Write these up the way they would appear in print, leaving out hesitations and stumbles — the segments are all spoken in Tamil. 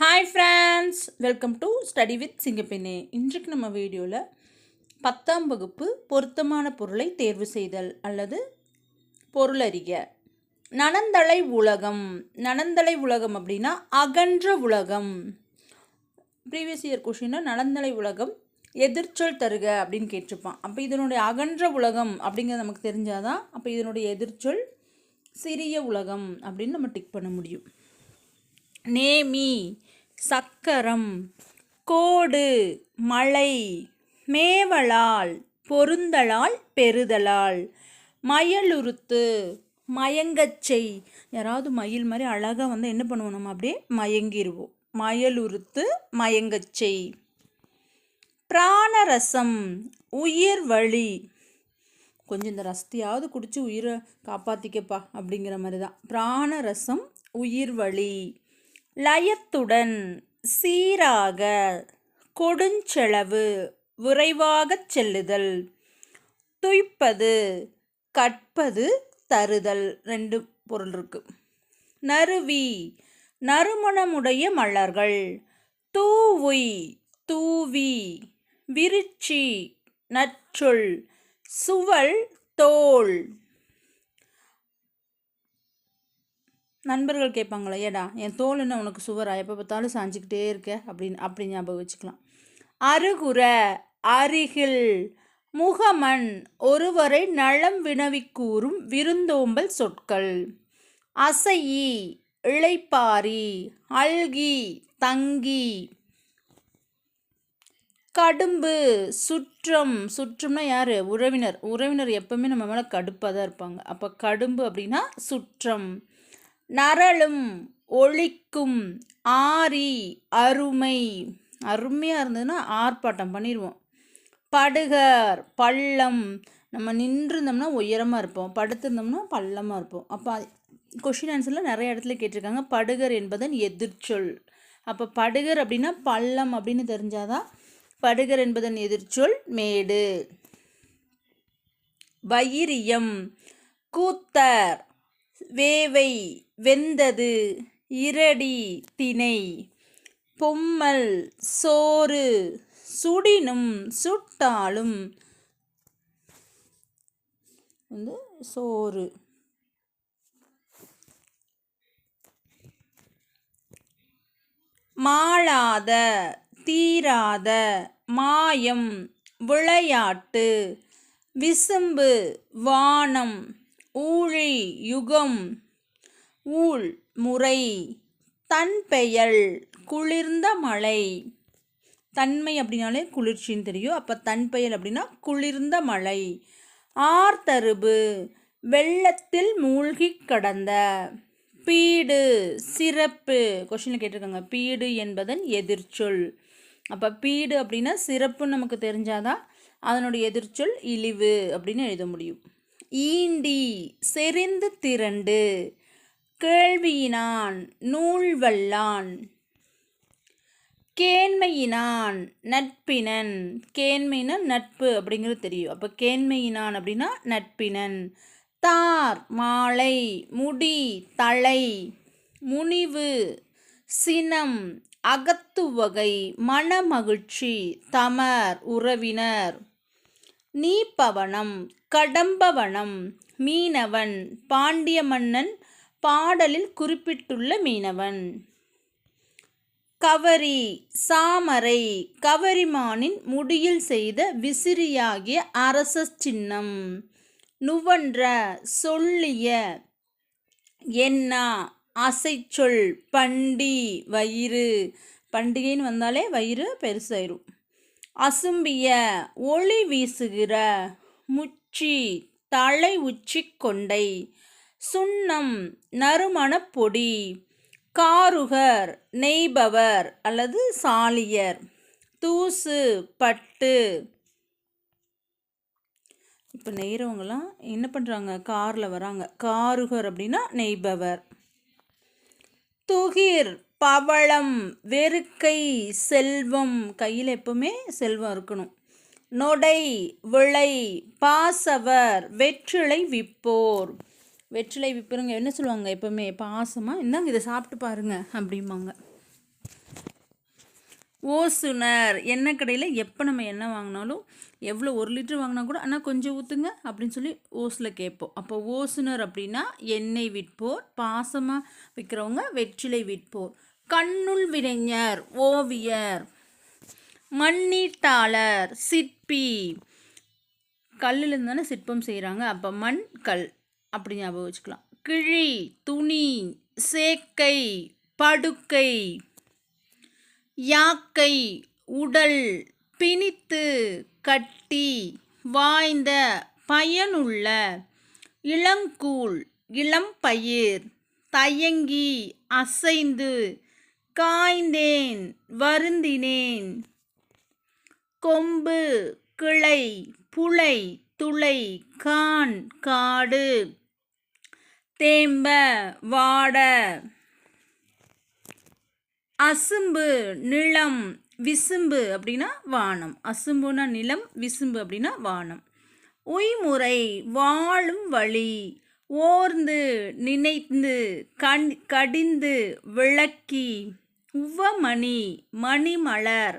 Hi friends, welcome to study with Singappenne. இன்றைக்கு நம்ம வீடியோவில் 10ஆம் வகுப்பு பொருத்தமான பொருளை தேர்வு செய்தல் அல்லது பொருளறிக. நனந்தலை உலகம். நனந்தலை உலகம் அப்படின்னா அகன்ற உலகம். ப்ரீவியஸ் இயர் கொஷினில் நனந்தலை உலகம் எதிர்ச்சொல் தருக அப்படின்னு கேட்டிருப்பான். அப்போ இதனுடைய அகன்ற உலகம் அப்படிங்கிறது நமக்கு தெரிஞ்சாதான் அப்போ இதனுடைய எதிர்ச்சொல் சிறிய உலகம் அப்படின்னு நம்ம டிக் பண்ண முடியும். நேமி, சக்கரம், கோடு, மலை, மேவலால், பொருந்தலால், பெறுதலால், மயலுறுத்து, மயங்கச்சை. யாராவது மயில் மாதிரி அழகாக வந்து என்ன பண்ணுவோம், நம்ம அப்படியே மயங்கிடுவோம். மயலுறுத்து, மயங்கச்சை. பிராணரசம், உயிர் வழி. கொஞ்சம் இந்த ரசத்தையாவது குடித்து உயிரை காப்பாற்றிக்கப்பா அப்படிங்கிற மாதிரி தான். பிராணரசம், உயிர் வழி. லயத்துடன், சீராக, கொடுஞ்செலவு, விரைவாகச் செல்லுதல். துய்ப்பது, கற்பது, தருதல். 2 பொருள் இருக்கு. நறுவி, நறுமணமுடைய மலர்கள். தூவுய், தூவி. விருச்சி, நற்றொல். சுவல், தோல். நண்பர்கள் கேட்பாங்களா, ஏடா என் தோல் என்ன உனக்கு சுவரா, எப்போ பார்த்தாலும் சாஞ்சிக்கிட்டே இருக்க அப்படி ஞாபகம் வச்சுக்கலாம். அருகுற, அருகில். முகமன், ஒருவரை நலம் வினவி கூறும் விருந்தோம்பல் சொற்கள். அசையி, இளைப்பாரி. அல்கி, தங்கி. கடும்பு, சுற்றம். சுற்றம்னா யார்? உறவினர். உறவினர் எப்பவுமே நம்ம மேலே கடுப்பாக தான் இருப்பாங்க. அப்போ கடும்பு அப்படின்னா சுற்றம். நரளும், ஒழிக்கும். ஆரி, அருமை. அருமையாக இருந்ததுன்னா ஆர்ப்பாட்டம் பண்ணிடுவோம். படுகர், பள்ளம். நம்ம நின்றுருந்தோம்னா உயரமாக இருப்போம், படுத்திருந்தோம்னா பள்ளமாக இருப்போம். அப்போ கொஷின் ஆன்சரில் நிறைய இடத்துல கேட்டிருக்காங்க படுகர் என்பதன் எதிர்ச்சொல். அப்போ படுகர் அப்படின்னா பள்ளம் அப்படின்னு தெரிஞ்சாதான் படுகர் என்பதன் எதிர்ச்சொல் மேடு. வைரியம், கூத்தர். வேவை, வெந்தது. இரடி, திணை. பொம்மல், சோறு. சுடினும், சுட்டாலும் வந்து சோறு. மாளாத, தீராத. மாயம், விளையாட்டு. விசும்பு, வானம். ஊழி, யுகம். ஊழ், முறை. தன்பெயல், குளிர்ந்த மழை. தன்மை அப்படின்னாலே குளிர்ச்சின்னு தெரியும். அப்போ தன்பெயல் அப்படின்னா குளிர்ந்த மழை. ஆர்த்தருபு, வெள்ளத்தில் மூழ்கி கடந்த. பீடு, சிறப்பு. கொஷினில் கேட்டிருக்காங்க பீடு என்பதன் எதிர்ச்சொல். அப்போ பீடு அப்படின்னா சிறப்புன்னு நமக்கு தெரிஞ்சாதான் அதனுடைய எதிர்ச்சொல் இழிவு அப்படின்னு எழுத முடியும். ஈண்டி, செறிந்து திரண்டு. கேள்வியினான், நூல்வல்லான். கேண்மையினான், நட்பினன். கேண்மைனா நட்பு அப்படிங்கிறது தெரியும். அப்போ கேண்மையினான் அப்படின்னா நட்பினன். தார், மாலை. முடி, தலை. முனிவு, சினம். அகத்துவகை, மனமகிழ்ச்சி. தமர், உறவினர். நீப்பவனம், கடம்பவனம். மீனவன், பாண்டிய மன்னன் பாடலில் குறிப்பிட்டுள்ள மீனவன். கவரி, சாமரை. கவரிமானின் முடியில் செய்த விசிறியாகிய அரச சின்னம். நுவன்ற, சொல்லிய. என்னா, அசைச்சொல். பண்டி, வயிறு. பண்டிகைன்னு வந்தாலே வயிறு பெருசாயிரும். அசும்பிய, ஒளி வீசுகிற. முச்சி, தலை உச்சி கொண்டை. சுண்ணம், நறுமணப் பொடி. காருகர், நெய்பவர் அல்லது சாலியர். தூசு, பட்டு. இப்போ நெய்கிறவங்களாம் என்ன பண்ணுறாங்க, காரில் வராங்க. காருகர் அப்படின்னா நெய்பவர். துகிர், பவளம். வெறுக்கை, செல்வம். கையில் எப்பவுமே செல்வம் இருக்கணும். நொடை, விளை. பாசவர், வெற்றிலை விப்போர். வெற்றிலை விற்பவங்க என்ன சொல்லுவாங்க, எப்போவுமே பாசமாக இந்தாங்க இதை சாப்பிட்டு பாருங்க அப்படிம்பாங்க. ஓசுனர் எண்ணெய் கடையில் எப்போ நம்ம எண்ணெய் வாங்கினாலும் எவ்வளோ 1 லிட்டர் வாங்கினா கூட ஆனால் கொஞ்சம் ஊற்றுங்க அப்படின்னு சொல்லி ஓஸில் கேட்போம். அப்போ ஓசுனர் அப்படின்னா எண்ணெய் விற்போர், பாசமாக விற்கிறவங்க வெற்றிலை விற்போர். கண்ணுள் வினைஞர் ஓவியர், மண்ணீட்டாளர் சிற்பி. கல்லுலேருந்து தானே சிற்பம் செய்கிறாங்க, அப்போ மண் கல் அப்படி ஞாபகம் வச்சுக்கலாம். கிழி துணி, சேக்கை படுக்கை, யாக்கை உடல், பிணித்து கட்டி, வாய்ந்த பயனுள்ள, இளங்கூழ் இளம்பயிர், தயங்கி அசைந்து, காய்ந்தேன் வருந்தினேன், கொம்பு கிளை, புலை துளை, கான் காடு, தேம்ப வாட, அசும்பு நிலம், விசும்பு அப்படின்னா வானம். அசும்புனா நிலம், விசும்பு அப்படின்னா வானம். உய்முறை வாழும் வழி, ஓர்ந்து நினைந்து கடிந்து விளக்கி, உவமணி மணிமலர்,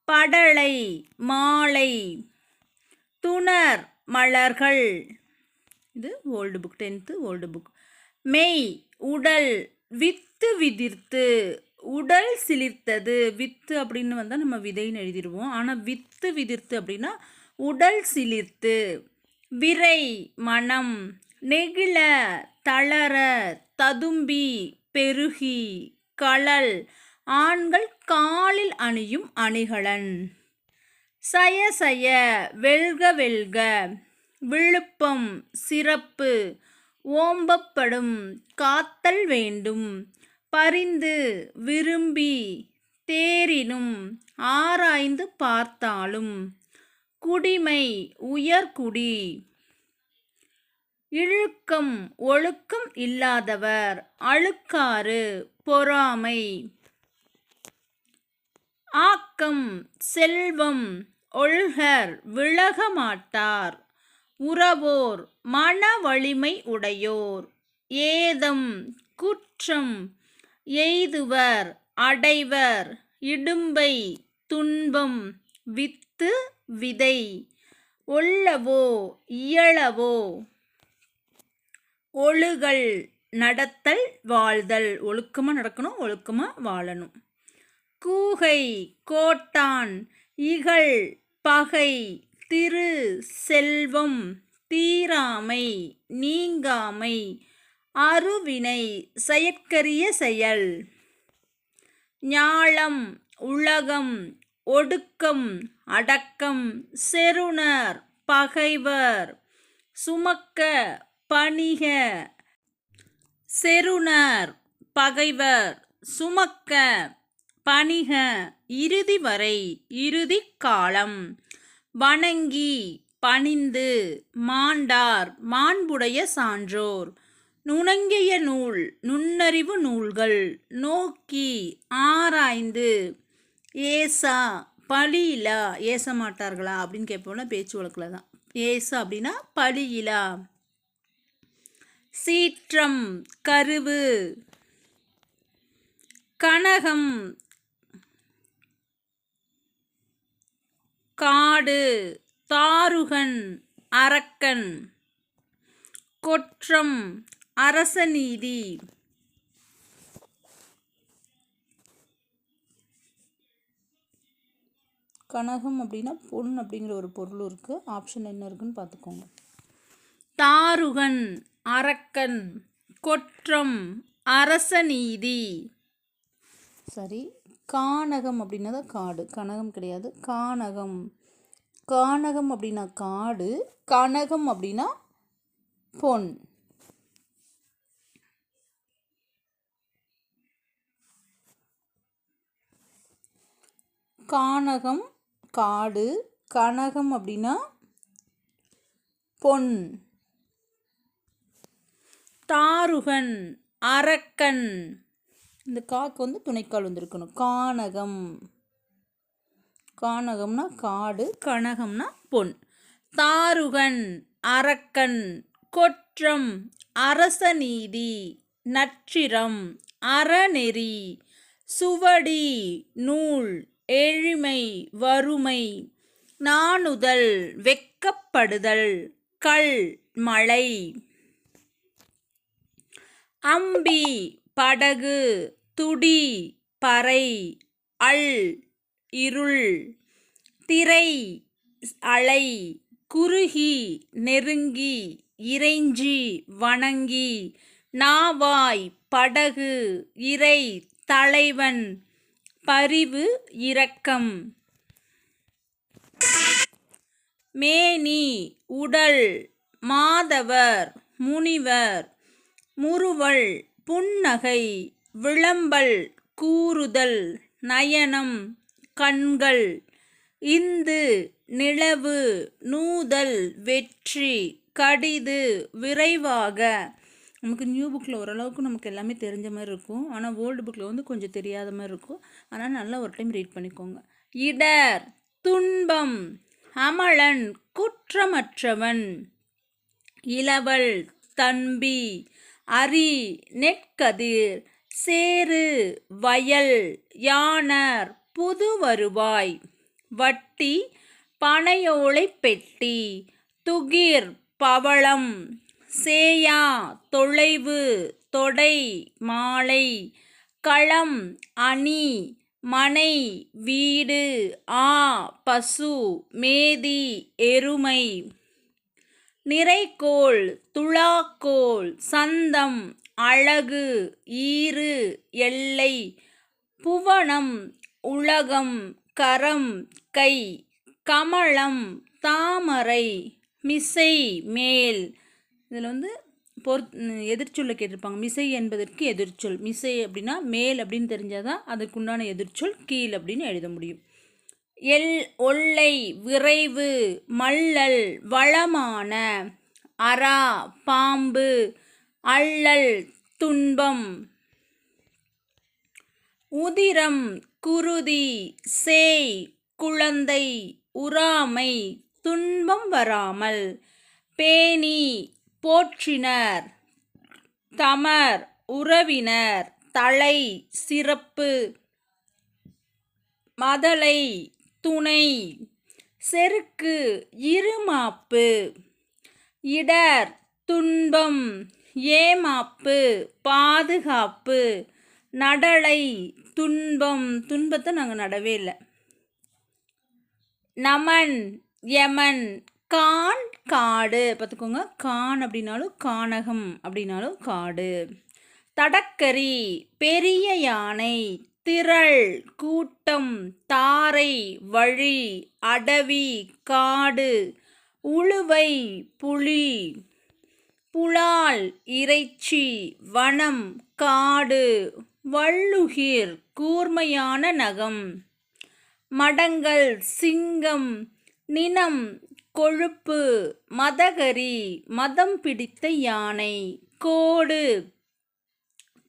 படலை மாலை, துணர் மலர்கள். இது old book, 10th old book. மெய் உடல், வித்து விதிர்த்து, உடல் சிலிர்த்தது. வித்து அப்படின்னு வந்தால் நம்ம விதைன்னு எழுதிடுவோம், ஆனால் வித்து விதிர்த்து அப்படின்னா உடல் சிலிர்த்து. விரை மனம், நெகிழ தளர, ததும்பி பெருகி, கழல் ஆண்கள் காலில் அணியும் அணிகலன். சய சய வெல்க வெல்க, விழுப்பம் சிறப்பு, ஓம்பப்படும் காத்தல் வேண்டும், பரிந்து விரும்பி, தேரினும் ஆராய்ந்து பார்த்தாலும், குடிமை உயர்குடி, இழுக்கம் ஒழுக்கம் இல்லாதவர், அழுக்காறு பொறாமை. ஆக்கம் செல்வம், ஒழுகர் விலக மாட்டார், உறவோர் மன வலிமை உடையோர், ஏதம் குற்றம் எய்துவர் அடைவர், இடும்பை துன்பம், வித்து விதை, ஒல்லவோ இயலவோ, ஒழுகல் நடத்தல் வாழ்தல். ஒழுக்கமாக நடக்கணும், ஒழுக்கமாக வாழணும். கூகை கோட்டான், இகழ் பகை, திரு செல்வம், தீராமை நீங்காமை, அருவினை செயற்கரிய செயல். ஞாலம் உலகம், ஒடுக்கம் அடக்கம், செருணர் பகைவர், சுமக்க பணிக. செருணர் பகைவர், சுமக்க பணிக, இறுதி வரை இறுதி காலம். வணங்கி பணிந்து, மாண்டார் மாண்புடைய சான்றோர், நுணங்கிய நூல் நுண்ணறிவு நூல்கள், நோக்கி ஆராய்ந்து, ஏசா பழியிலா. ஏச மாட்டார்களா அப்படின்னு கேட்போம்னா பேச்சு வழக்கில் தான். ஏசா அப்படின்னா பழியிலா. சீற்றம் கருவு, கனகம் காடு, தாருகன் அரக்கன், கொற்றம் அரசநீதி. கனகம் அப்படின்னா பொன் அப்படிங்கிற ஒரு பொருள் இருக்குது. ஆப்ஷன் என்ன இருக்குன்னு பார்த்துக்கோங்க. தாருகன் அரக்கன், கொற்றம் அரசநீதி. சரி, கானகம் அப்படின்னா தான் காடு, கனகம் கிடையாது. கானகம், கானகம் அப்படின்னா காடு, கனகம் அப்படின்னா பொன். கானகம் காடு, கனகம் அப்படின்னா பொன். தாருகன் அரக்கன், இந்த காக்கு வந்து துணைக்கால் வந்திருக்கணும். கானகம், கானகம்னா காடு, கனகம்னா பொன். தாருகன் அரக்கன், கொற்றம் அரசநீதி, நற்றிரம் அறநெறி, சுவடி நூல் ஏழ்மை வறுமை நாணுதல் வெட்கப்படுதல் கல் மழை அம்பி படகு துடி பறை அல் இருள் திரை அலை குறுகி நெருங்கி இறைஞ்சி வணங்கி நாவாய் படகு இறை தலைவன் பரிவு இரக்கம் மேனி உடல் மாதவர் முனிவர் முறுவல் புன்னகை விளம்பல் கூறுதல் நயனம் கண்கள் இந்து நிலவு நூதல் வெற்றி கடிது விரைவாக. நமக்கு நியூ புக்கில் ஓரளவுக்கு நமக்கு எல்லாமே தெரிஞ்ச மாதிரி இருக்கும், ஆனால் ஓல்டு புக்கில் வந்து கொஞ்சம் தெரியாத மாதிரி இருக்கும். ஆனால் நல்லா ஒரு டைம் ரீட் பண்ணிக்கோங்க. இடர் துன்பம் அமலன் குற்றமற்றவன் இளவல் தம்பி அரி நெற்கதிர் சேறு வயல் யானர் புது வருவாய் வட்டி பனையோலை பெட்டி துகிர் பவளம் சேயா தொலைவு தொடை மாலை களம் அணி மனை வீடு ஆ பசு மேதி எருமை நிறைகோள் துலாக்கோள் சந்தம் அழகு ஈறு எல்லை புவனம் உலகம் கரம் கை கமலம் தாமரை மிசை மேல். இதில் வந்து எதிர்ச்சொல்லை கேட்டிருப்பாங்க. மிசை என்பதற்கு எதிர்ச்சொல். மிசை அப்படின்னா மேல் அப்படின்னு தெரிஞ்சாதான் அதுக்குண்டான எதிர்ச்சொல் கீழ் அப்படின்னு எழுத முடியும். ஒல்லை விரைவு மல்லல் வளமான அரா பாம்பு அல்லல் துன்பம் உதிரம் குருதி சேய் குழந்தை உறாமை துன்பம் வராமல் பேணி போற்றினர் தமர் உறவினர் தலை சிறப்பு மதலை துணை செருக்கு இருமாப்பு இடர் துன்பம் ஏமாப்பு பாதுகாப்பு நடலை துன்பம் துன்பத்தை நாங்கள் நடவே இல்லை நமன் யமன் கான் காடு பார்த்துக்கோங்க. கான் அப்படின்னாலும் கானகம் அப்படின்னாலும் காடு. தடக்கரி பெரிய யானை திரள் கூட்டம் தாரை வழி அடவி காடு உளுவை புலி புலால் இறைச்சி வனம் காடு வள்ளுகிர் கூர்மையான நகம் மடங்கள் சிங்கம் நினம் கொழுப்பு மதகரி மதம் பிடித்த யானை கோடு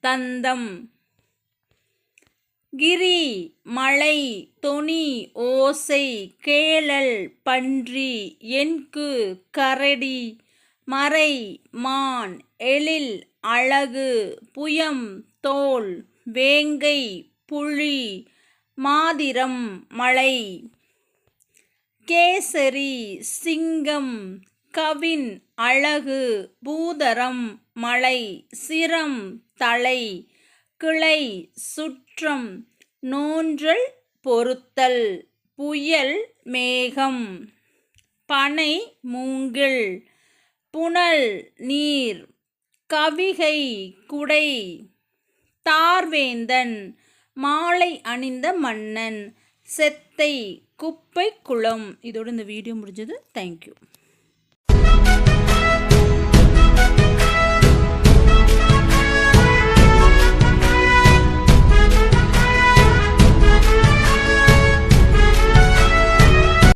தந்தம் கிரி மலை தொனி ஓசை கேளல் பன்றி என்கு கரடி மறை மான் எழில் அழகு புயம் தோல் வேங்கை புலி மாதிரம் மலை கேசரி சிங்கம் கவின் அழகு பூதரம் மலை சிரம் தலை கிளை சுற்றம் நோன்றல் பொறுத்தல் புயல் மேகம் பனை மூங்கில் புனல் நீர் கவிகை குடை தார்வேந்தன் மாலை அணிந்த மன்னன் செத்தை குப்பை குளம். இதோடு இந்த வீடியோ முடிஞ்சது. தேங்க்யூ.